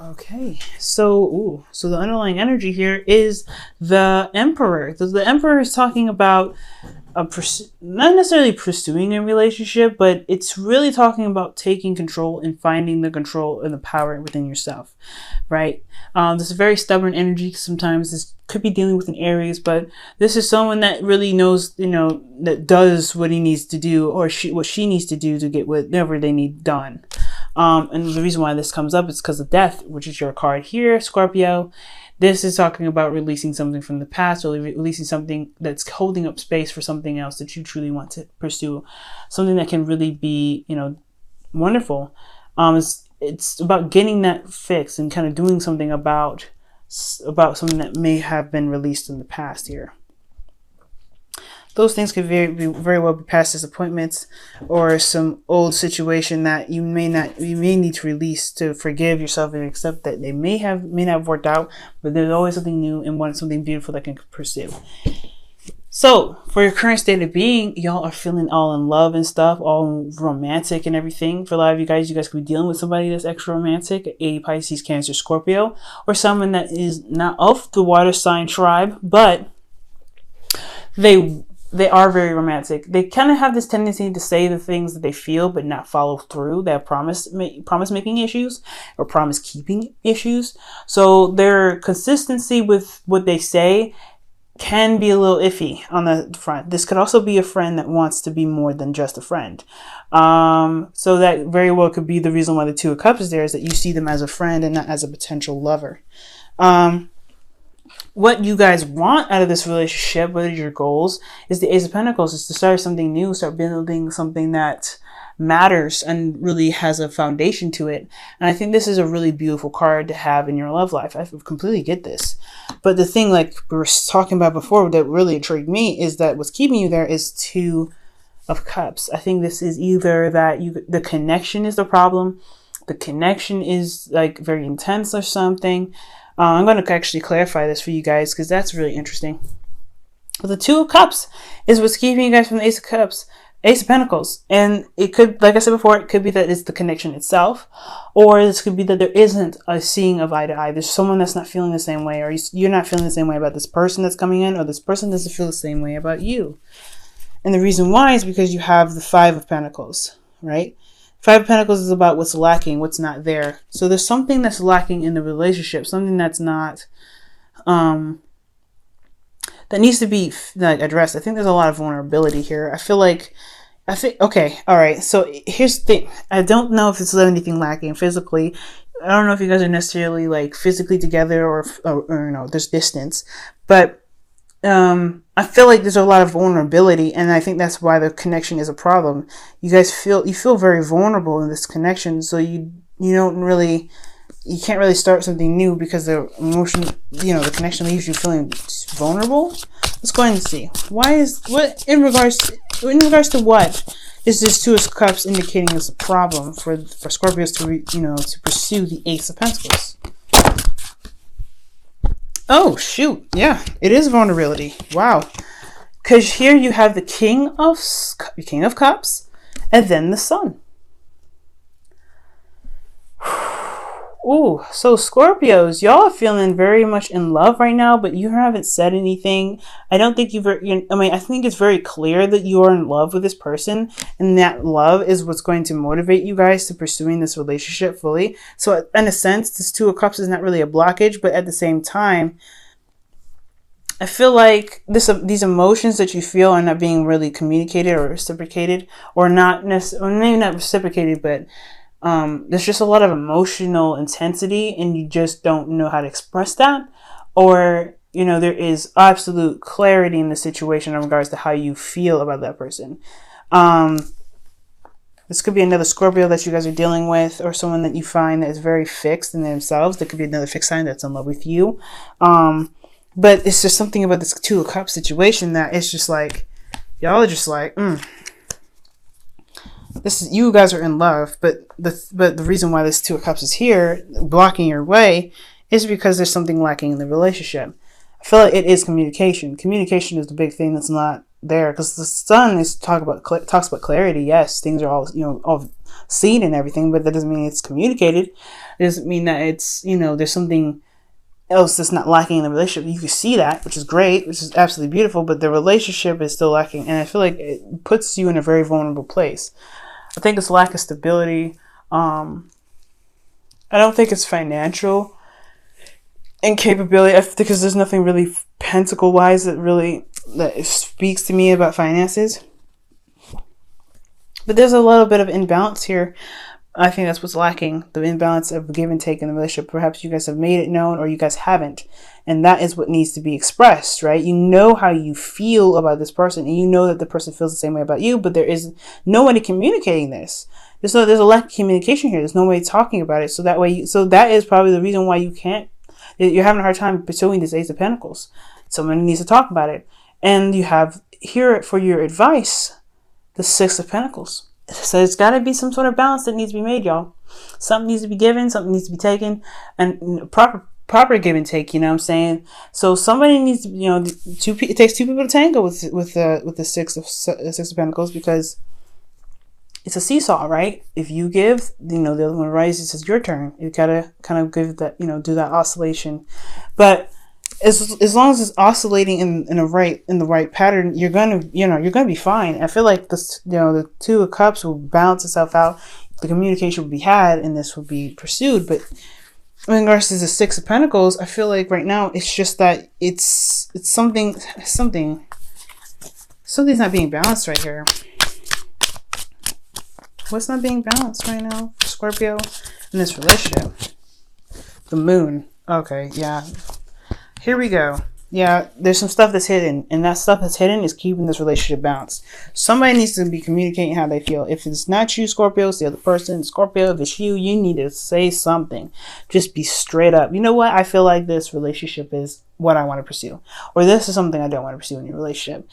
Okay, so the underlying energy here is the Emperor. The Emperor is talking about not necessarily pursuing a relationship, but it's really talking about taking control and finding the control and the power within yourself, right? This is a very stubborn energy. Sometimes this could be dealing with an Aries, but this is someone that really knows, that does what he needs to do, or what she needs to do to get whatever they need done. And the reason why this comes up is because of death, which is your card here, Scorpio. This is talking about releasing something from the past, or releasing something that's holding up space for something else that you truly want to pursue. Something that can really be, wonderful. It's about getting that fixed and kind of doing something about something that may have been released in the past here. Those things could very well be past disappointments, or some old situation that you may need to release, to forgive yourself and accept that they may not have worked out, but there's always something new and something beautiful that can pursue. So for your current state of being, y'all are feeling all in love and stuff, all romantic and everything. For a lot of you guys could be dealing with somebody that's extra romantic, a Pisces, Cancer, Scorpio, or someone that is not of the water sign tribe, but they are very romantic. They kind of have this tendency to say the things that they feel but not follow through. They have promise making issues, or promise keeping issues. So their consistency with what they say can be a little iffy on the front. This could also be a friend that wants to be more than just a friend. So that very well could be the reason why the Two of Cups is there, is that you see them as a friend and not as a potential lover. What you guys want out of this relationship, what are your goals, is the Ace of Pentacles, is to start something new, start building something that matters and really has a foundation to it. And I think this is a really beautiful card to have in your love life. I completely get this. But the thing, like we were talking about before, that really intrigued me is that what's keeping you there is Two of Cups. I think this is either that the connection is the problem. The connection is like very intense or something. I'm going to actually clarify this for you guys, because that's really interesting. But the Two of Cups is what's keeping you guys from the Ace of Pentacles. And it could, like I said before, it could be that it's the connection itself, or this could be that there isn't a seeing of eye to eye. There's someone that's not feeling the same way, or you're not feeling the same way about this person that's coming in, or this person doesn't feel the same way about you. And the reason why is because you have the Five of Pentacles, right? Five of Pentacles is about what's lacking, what's not there. So there's something that's lacking in the relationship, something that's not, that needs to be addressed. I think there's a lot of vulnerability here. Okay, all right. So here's the thing. I don't know if it's anything lacking physically. I don't know if you guys are necessarily like physically together, or there's distance, but I feel like there's a lot of vulnerability, and I think that's why the connection is a problem. You feel very vulnerable in this connection, so you can't really start something new because the emotion, the connection leaves you feeling vulnerable. Let's go ahead and see. In regards to what is this Two of Cups indicating is a problem for Scorpios to pursue the Ace of Pentacles? Oh, shoot. Yeah, it is vulnerability. Wow. Because here you have the King of Cups, and then the Sun. Ooh, so Scorpios, y'all are feeling very much in love right now, but you haven't said anything. I don't think I think it's very clear that you are in love with this person, and that love is what's going to motivate you guys to pursuing this relationship fully. So in a sense, this Two of Cups is not really a blockage, but at the same time, I feel like these emotions that you feel are not being really communicated or reciprocated, or maybe not reciprocated, but there's just a lot of emotional intensity, and you just don't know how to express that, or there is absolute clarity in the situation in regards to how you feel about that person. This could be another Scorpio that you guys are dealing with, or someone that you find that is very fixed in themselves. There could be another fixed sign that's in love with you. But it's just something about this Two of Cups situation that it's just like, y'all are just like, you guys are in love, but the reason why this Two of Cups is here, blocking your way, is because there's something lacking in the relationship. I feel like it is communication. Communication is the big thing that's not there, because the Sun talks about clarity. Yes, things are all seen and everything, but that doesn't mean it's communicated. It doesn't mean that it's, there's something else that's not lacking in the relationship. You can see that, which is great, which is absolutely beautiful, but the relationship is still lacking. And I feel like it puts you in a very vulnerable place. I think it's lack of stability. I don't think it's financial incapability, because there's nothing really pentacle wise that speaks to me about finances. But there's a little bit of imbalance here. I think that's what's lacking, the imbalance of give and take in the relationship. Perhaps you guys have made it known, or you guys haven't. And that is what needs to be expressed, right? You know how you feel about this person, and you know that the person feels the same way about you, but there is nobody communicating this. There's a lack of communication here. There's nobody talking about it. So that is probably the reason why you're having a hard time pursuing this Ace of Pentacles. Someone needs to talk about it. And you have here for your advice, the Six of Pentacles. So it's got to be some sort of balance that needs to be made, y'all. Something needs to be given, something needs to be taken, and proper give and take. You know what I'm saying? So somebody needs to, it takes two people to tango with the Six of Pentacles, because it's a seesaw, right? If you give, the other one rises. It's your turn. You gotta kind of give that, do that oscillation. But as long as it's oscillating in the right pattern, you're gonna be fine. I feel like this, the Two of Cups will balance itself out. The communication will be had, and this will be pursued. But in regards to the Six of Pentacles, I feel like right now it's just that it's something's not being balanced right here. What's not being balanced right now, Scorpio, in this relationship? The Moon. Okay, yeah. Here we go. Yeah, there's some stuff that's hidden, and that stuff that's hidden is keeping this relationship balanced. Somebody needs to be communicating how they feel. If it's not you, Scorpio, it's the other person. Scorpio, if it's you, you need to say something. Just be straight up. You know what? I feel like this relationship is what I want to pursue, or this is something I don't want to pursue in your relationship.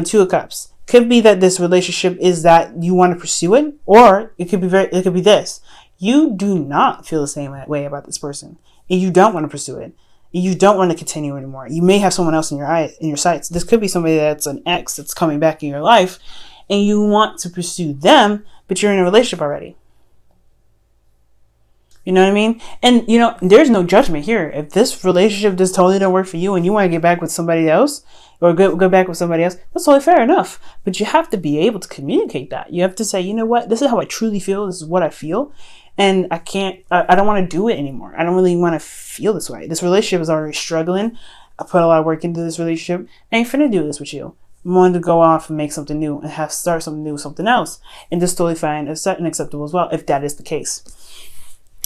Two of Cups. Could be that this relationship is that you want to pursue it, or it could be this. You do not feel the same way about this person, and you don't want to pursue it. You don't want to continue anymore. You may have someone else in your sights. This could be somebody that's an ex that's coming back in your life, and you want to pursue them, but you're in a relationship already. You know what I mean? And, there's no judgment here. If this relationship just totally don't work for you and you want to get back with somebody else, or go back with somebody else, that's totally fair enough. But you have to be able to communicate that. You have to say, you know what? This is how I truly feel. This is what I feel. And I don't want to do it anymore. I don't really want to feel this way. This relationship is already struggling. I put a lot of work into this relationship. I ain't finna do this with you. I'm wanting to go off and make something new and start something new, something else. And just totally fine and acceptable as well, if that is the case.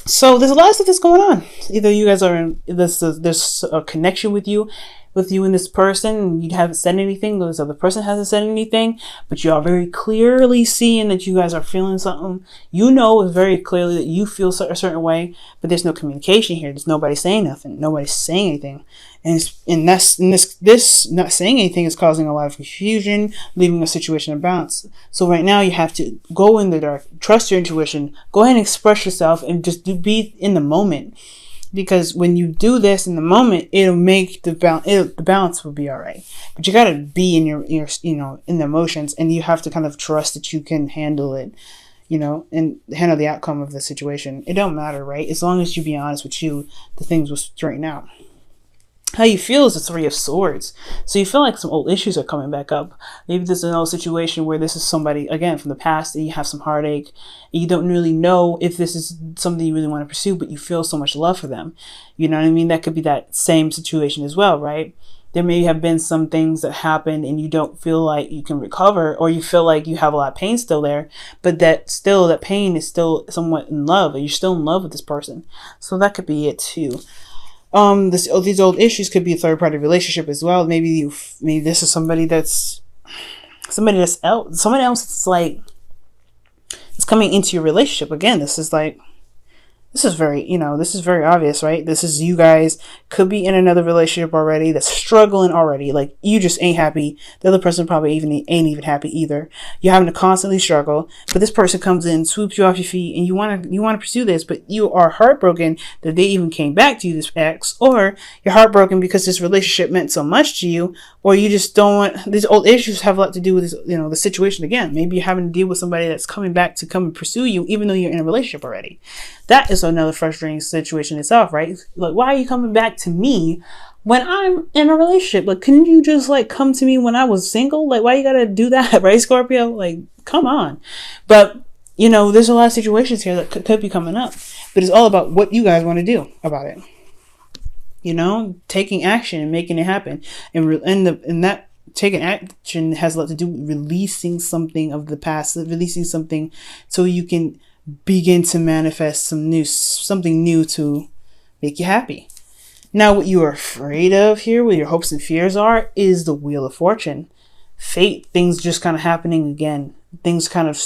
So there's a lot of stuff that's going on. Either you guys are in there's a connection with you and this person, and you haven't said anything, or this other person hasn't said anything, but you are very clearly seeing that you guys are feeling something. Very clearly that you feel a certain way, but there's no communication here. There's nobody saying nothing. Nobody's saying anything. This not saying anything is causing a lot of confusion, leaving a situation unbalanced. So right now you have to go in the dark, trust your intuition, go ahead and express yourself, and just be in the moment. Because when you do this in the moment, it'll make the balance will be all right. But you gotta be in your in the emotions, and you have to kind of trust that you can handle it, and handle the outcome of the situation. It don't matter, right? As long as you be honest with you, the things will straighten out. How you feel is the Three of Swords. So you feel like some old issues are coming back up. Maybe this is an old situation where this is somebody, again, from the past, and you have some heartache. And you don't really know if this is something you really want to pursue, but you feel so much love for them. You know what I mean? That could be that same situation as well, right? There may have been some things that happened and you don't feel like you can recover, or you feel like you have a lot of pain still there, but that pain is still somewhat in love, or you're still in love with this person. So that could be it too. These old issues could be a third party relationship as well. Maybe this is somebody else. Someone else. It's like it's coming into your relationship again. This is like This is very, this is very obvious, right? This is you guys could be in another relationship already that's struggling already. Like, you just ain't happy. The other person probably ain't even happy either. You're having to constantly struggle, but this person comes in, swoops you off your feet, and you want to pursue this, but you are heartbroken that they even came back to you, this ex, or you're heartbroken because this relationship meant so much to you, or you just don't want, these old issues have a lot to do with this, the situation again. Maybe you're having to deal with somebody that's coming back to come and pursue you, even though you're in a relationship already. That is another frustrating situation itself, right? Like, why are you coming back to me when I'm in a relationship? Like, couldn't you just like come to me when I was single? Like, why you gotta do that, right, Scorpio? Like, come on. But there's a lot of situations here that could be coming up, but it's all about what you guys want to do about it. Taking action and making it happen, and that taking action has a lot to do with releasing something of the past, releasing something so you can begin to manifest something new to make you happy. Now, what you are afraid of here, what your hopes and fears are, is the Wheel of Fortune. Fate, things just kind of happening again. Things kind of,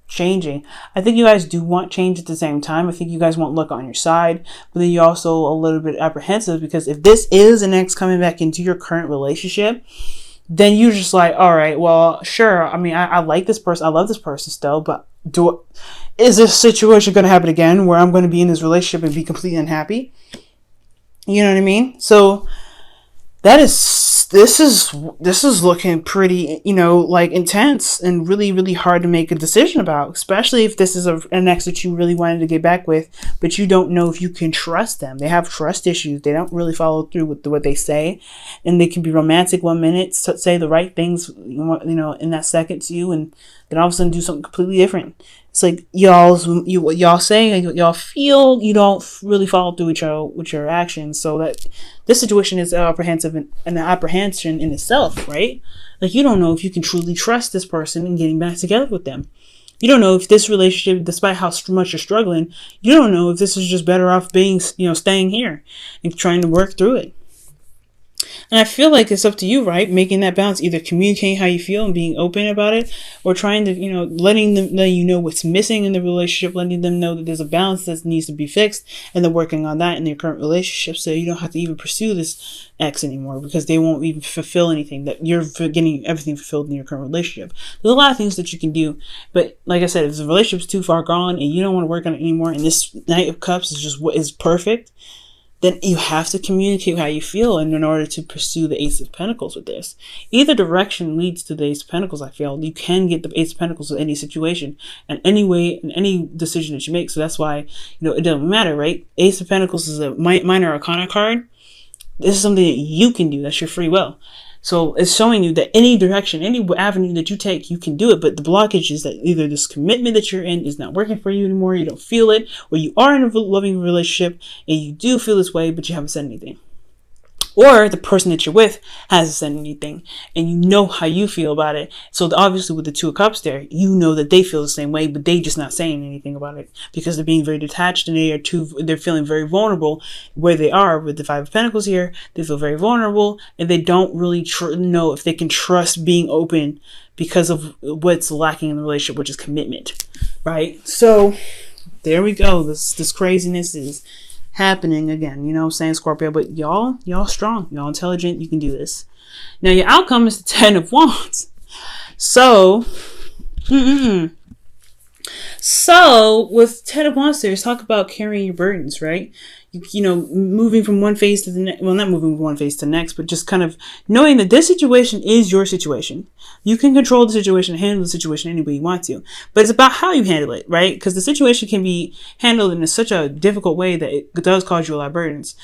changing. I think you guys do want change at the same time. I think you guys want luck on your side, but then you're also a little bit apprehensive because if this is an ex coming back into your current relationship, then you're just like, all right, well, sure. I mean, I like this person. I love this person still, but is this situation going to happen again where I'm going to be in this relationship and be completely unhappy? You know what I mean? So this is looking pretty, like intense and really, really hard to make a decision about, especially if this is an ex that you really wanted to get back with, but you don't know if you can trust them. They have trust issues. They don't really follow through with what they say, and they can be romantic 1 minute, say the right things, in that second to you, and then all of a sudden do something completely different. It's like what y'all say and what y'all feel, you don't really follow through with your actions. So that this situation is apprehensive and an apprehension in itself, right? Like, you don't know if you can truly trust this person and getting back together with them. You don't know if this relationship, despite how much you're struggling, you don't know if this is just better off being, staying here and trying to work through it. And I feel like it's up to you, right? Making that balance, either communicating how you feel and being open about it, or trying to, letting you know what's missing in the relationship, letting them know that there's a balance that needs to be fixed, and then working on that in your current relationship so you don't have to even pursue this ex anymore because they won't even fulfill anything, that you're getting everything fulfilled in your current relationship. There's a lot of things that you can do, but like I said, if the relationship's too far gone and you don't want to work on it anymore, and this Knight of Cups is just what is perfect, then you have to communicate how you feel in order to pursue the Ace of Pentacles with this. Either direction leads to the Ace of Pentacles, I feel. You can get the Ace of Pentacles with any situation and any way, in any decision that you make. So that's why, it doesn't matter, right? Ace of Pentacles is a minor arcana card. This is something that you can do. That's your free will. So it's showing you that any direction, any avenue that you take, you can do it. But the blockage is that either this commitment that you're in is not working for you anymore, you don't feel it, or you are in a loving relationship and you do feel this way, but you haven't said anything. Or the person that you're with hasn't said anything and you know how you feel about it. So obviously with the Two of Cups there, you know that they feel the same way, but they just not saying anything about it because they're being very detached and they're feeling very vulnerable where they are. With the Five of Pentacles here, they feel very vulnerable and they don't really know if they can trust being open because of what's lacking in the relationship, which is commitment, right? So there we go. This craziness is happening again, saying, Scorpio, but y'all strong, y'all intelligent, you can do this. Now your outcome is the Ten of Wands. So with Ten of Wands there, talk about carrying your burdens, right? Moving from one phase to the next. Well, not moving from one phase to the next, but just kind of knowing that this situation is your situation. You can control the situation, handle the situation any way you want to. But it's about how you handle it, right? Because the situation can be handled in such a difficult way that it does cause you a lot of burdens.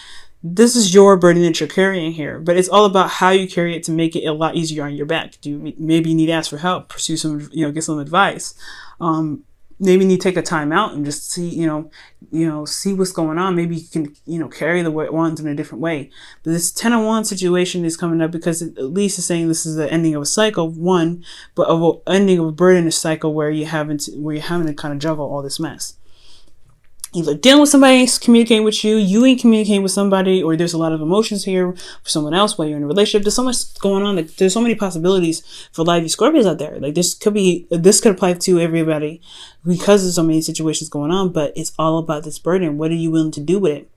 This is your burden that you're carrying here, but it's all about how you carry it to make it a lot easier on your back. Maybe you need to ask for help, pursue some, get some advice. Maybe you need to take a time out and just see, see what's going on. Maybe you can, carry the wands in a different way. But this Ten of Wands situation is coming up because at least it's saying this is the ending of a cycle, one, but of an ending of a burden cycle where you're having to kind of juggle all this mess. either dealing with somebody communicating with you, you ain't communicating with somebody, or there's a lot of emotions here for someone else while you're in a relationship. There's so much going on. Like, there's so many possibilities for live Scorpios out there. Like, this could apply to everybody because there's so many situations going on, but it's all about this burden. What are you willing to do with it?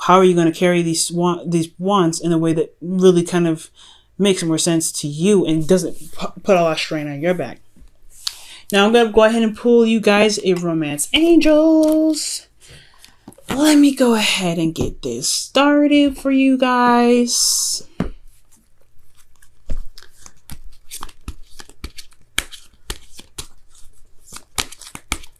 How are you going to carry these wants in a way that really kind of makes more sense to you and doesn't put a lot of strain on your back? Now I'm going to go ahead and pull you guys a romance angels. Let me go ahead and get this started for you guys.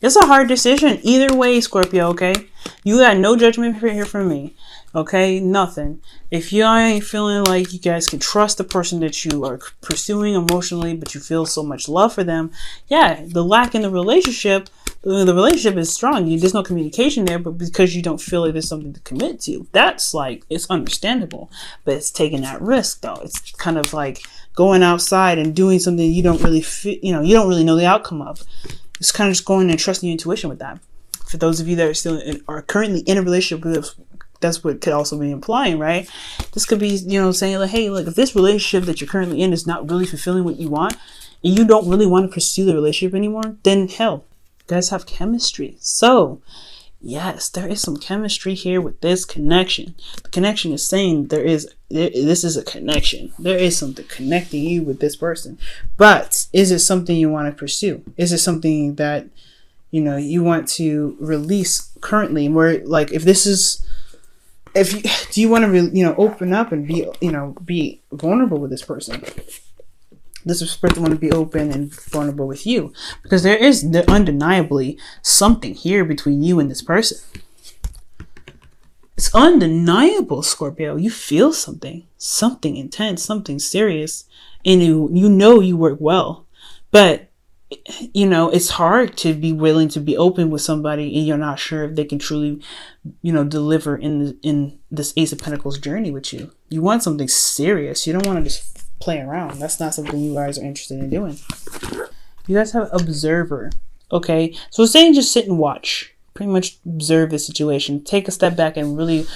It's a hard decision either way, Scorpio, okay? You got no judgment here from me, okay? Nothing. If you ain't feeling like you guys can trust the person that you are pursuing emotionally, but you feel so much love for them, yeah, the lack in the relationship is strong. There's no communication there, but because you don't feel like there's something to commit to, that's like, it's understandable. But it's taking that risk, though. It's kind of like going outside and doing something you don't really you don't really know the outcome of. It's kind of just going and trusting your intuition with that. For those of you that are currently in a relationship with, that's what could also be implying, right? This could be, saying like, hey, look, if this relationship that you're currently in is not really fulfilling what you want, and you don't really want to pursue the relationship anymore, then hell, you guys have chemistry. So yes, there is some chemistry here with this connection. The connection is saying this is a connection. There is something connecting you with this person. But is it something you want to pursue? Is it something that, you want to release currently? Where, like, do you want to, open up and be vulnerable with this person? This person want to be open and vulnerable with you, because there is undeniably something here between you and this person. It's undeniable, Scorpio. You feel something intense, something serious, and you work well, but it's hard to be willing to be open with somebody and you're not sure if they can truly, deliver in this Ace of Pentacles journey with you. You want something serious. You don't want to just play around. That's not something you guys are interested in doing. You guys have observer. Okay, so it's saying just sit and watch. Pretty much observe the situation. Take a step back and really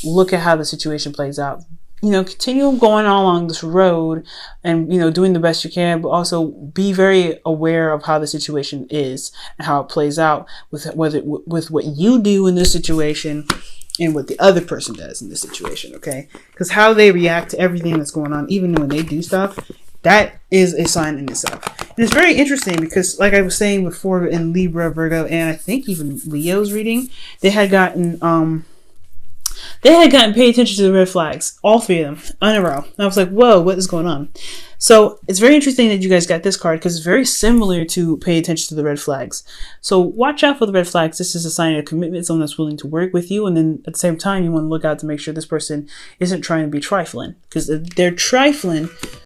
look at how the situation plays out. Continue going along this road and, doing the best you can, but also be very aware of how the situation is and how it plays out with what you do in this situation and what the other person does in this situation, okay? Because how they react to everything that's going on, even when they do stuff, that is a sign in itself. And it's very interesting because, like I was saying before, in Libra, Virgo, and I think even Leo's reading, they had gotten paid attention to the red flags, all three of them, in a row. And I was like, whoa, what is going on? So it's very interesting that you guys got this card because it's very similar to pay attention to the red flags. So watch out for the red flags. This is a sign of commitment, someone that's willing to work with you. And then at the same time, you want to look out to make sure this person isn't trying to be trifling, because if they're trifling,